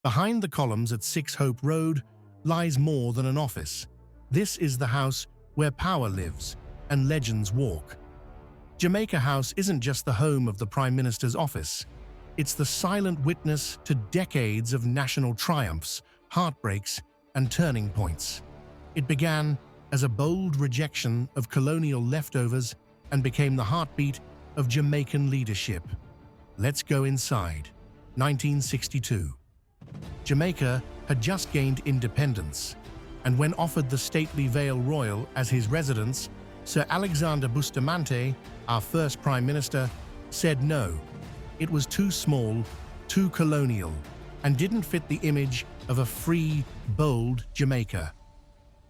Behind the columns at 6 Hope Road lies more than an office. This is the house where power lives and legends walk. Jamaica House isn't just the home of the Prime Minister's office. It's the silent witness to decades of national triumphs, heartbreaks, and turning points. It began as a bold rejection of colonial leftovers and became the heartbeat of Jamaican leadership. Let's go inside. 1962. Jamaica had just gained independence, and when offered the stately Vale Royal as his residence, Sir Alexander Bustamante, our first Prime Minister, said no. It was too small, too colonial, and didn't fit the image of a free, bold Jamaica.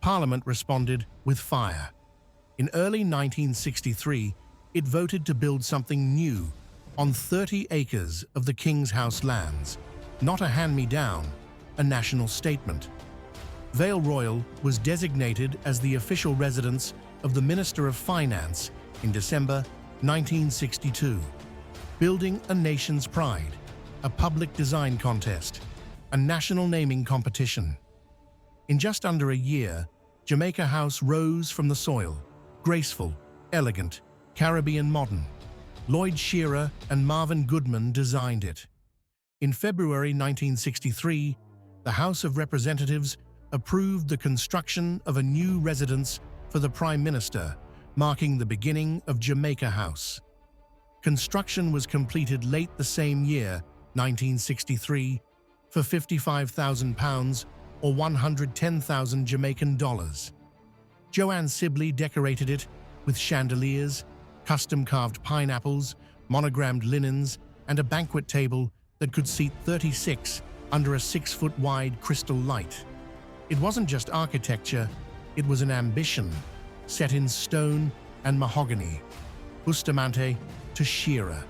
Parliament responded with fire. In early 1963, it voted to build something new on 30 acres of the King's House lands, not a hand-me-down, a national statement. Vale Royal was designated as the official residence of the Minister of Finance in December 1962. Building a nation's pride, a public design contest, a national naming competition. In just under a year, Jamaica House rose from the soil, graceful, elegant, Caribbean modern. Lloyd Shearer and Marvin Goodman designed it. In February 1963, the House of Representatives approved the construction of a new residence for the Prime Minister, marking the beginning of Jamaica House. Construction was completed late the same year, 1963, for £55,000 or 110,000 Jamaican dollars. Joanne Sibley decorated it with chandeliers, custom-carved pineapples, monogrammed linens, and a banquet table that could seat 36 under a 6-foot-wide crystal light. It wasn't just architecture, it was an ambition, set in stone and mahogany. Bustamante to Shearer.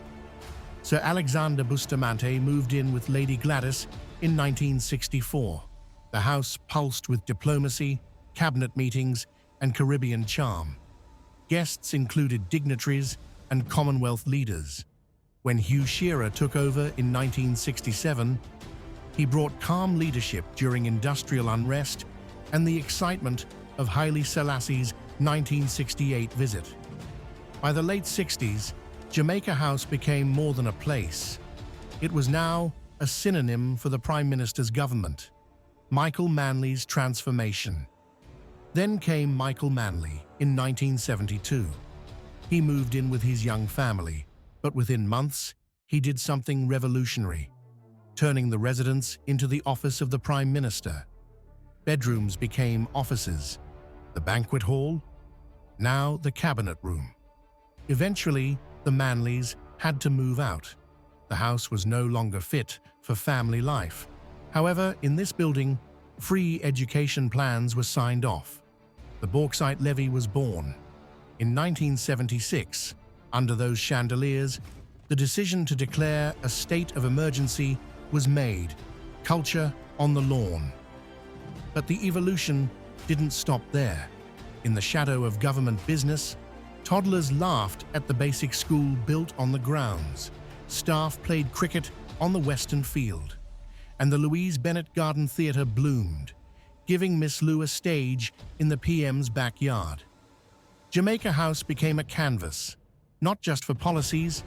Sir Alexander Bustamante moved in with Lady Gladys in 1964. The house pulsed with diplomacy, cabinet meetings, and Caribbean charm. Guests included dignitaries and Commonwealth leaders. When Hugh Shearer took over in 1967, he brought calm leadership during industrial unrest and the excitement of Haile Selassie's 1968 visit. By the late 60s, Jamaica House became more than a place. It was now a synonym for the Prime Minister's government. Michael Manley's transformation. Then came Michael Manley in 1972. He moved in with his young family, but within months, he did something revolutionary, turning the residence into the office of the Prime Minister. Bedrooms became offices, the banquet hall, now the cabinet room. Eventually, the Manleys had to move out. The house was no longer fit for family life. However, in this building, free education plans were signed off. The bauxite levy was born. In 1976, under those chandeliers, the decision to declare a state of emergency was made. Culture on the lawn. But the evolution didn't stop there. In the shadow of government business, toddlers laughed at the basic school built on the grounds. Staff played cricket on the Western Field. And the Louise Bennett Garden Theatre bloomed, giving Miss Lou a stage in the PM's backyard. Jamaica House became a canvas, not just for policies,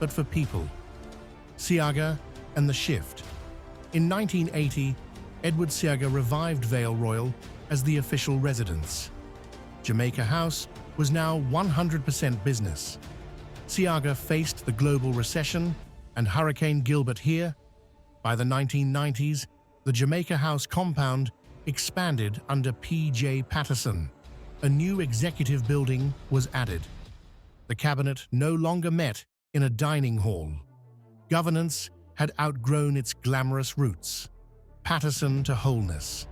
but for people. Seaga and the Shift. In 1980, Edward Seaga revived Vale Royal as the official residence. Jamaica House was now 100% business. Seaga faced the global recession and Hurricane Gilbert here. By the 1990s, the Jamaica House compound expanded under PJ Patterson. A new executive building was added. The cabinet no longer met in a dining hall. Governance had outgrown its glamorous roots. Patterson to Holness.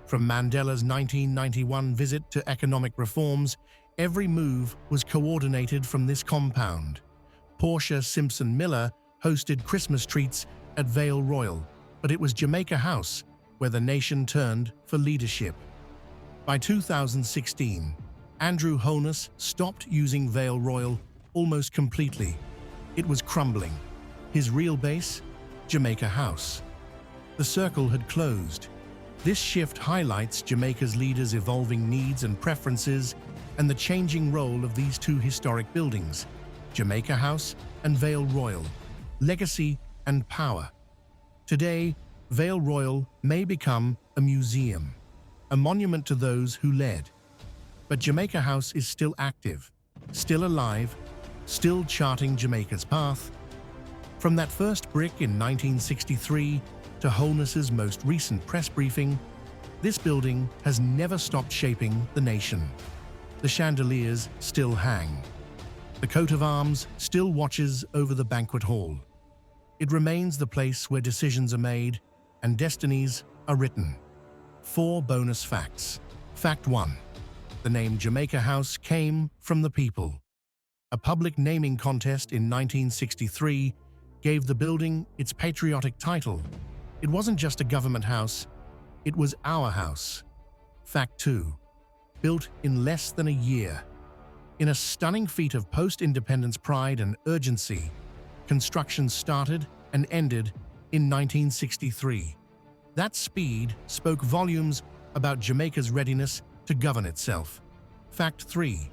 From Mandela's 1991 visit to economic reforms, every move was coordinated from this compound. Portia Simpson Miller hosted Christmas treats at Vale Royal, but it was Jamaica House where the nation turned for leadership. By 2016, Andrew Holness stopped using Vale Royal almost completely. It was crumbling. His real base? Jamaica House. The circle had closed. This shift highlights Jamaica's leaders' evolving needs and preferences and the changing role of these two historic buildings, Jamaica House and Vale Royal, legacy and power. Today, Vale Royal may become a museum, a monument to those who led. But Jamaica House is still active, still alive, still charting Jamaica's path. From that first brick in 1963 to Holness's most recent press briefing, this building has never stopped shaping the nation. The chandeliers still hang. The coat of arms still watches over the banquet hall. It remains the place where decisions are made and destinies are written. 4 bonus facts. Fact 1. The name Jamaica House came from the people. A public naming contest in 1963 gave the building its patriotic title. It wasn't just a government house, it was our house. Fact 2. Built in less than a year. In a stunning feat of post-independence pride and urgency, construction started and ended in 1963. That speed spoke volumes about Jamaica's readiness to govern itself. Fact 3.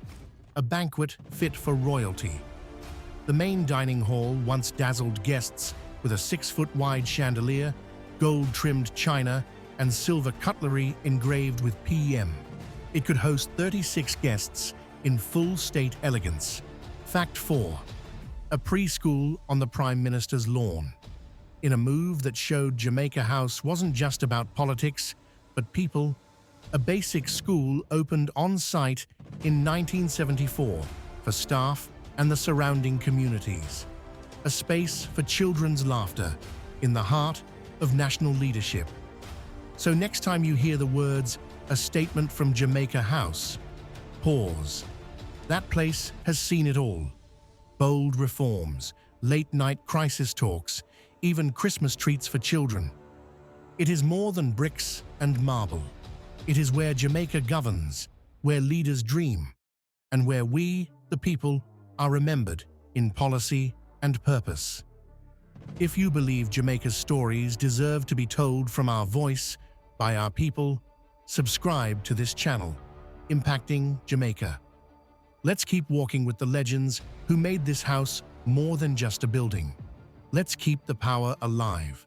A banquet fit for royalty. The main dining hall once dazzled guests with a 6-foot-wide chandelier, gold-trimmed china, and silver cutlery engraved with PM. It could host 36 guests in full state elegance. Fact 4. A preschool on the Prime Minister's lawn. In a move that showed Jamaica House wasn't just about politics, but people, a basic school opened on-site in 1974 for staff and the surrounding communities. A space for children's laughter in the heart of national leadership. So next time you hear the words, "a statement from Jamaica House," pause. That place has seen it all. Bold reforms, late-night crisis talks, even Christmas treats for children. It is more than bricks and marble. It is where Jamaica governs, where leaders dream, and where we, the people, are remembered in policy and purpose. If you believe Jamaica's stories deserve to be told from our voice, by our people, subscribe to this channel, Impacting Jamaica. Let's keep walking with the legends who made this house more than just a building. Let's keep the power alive.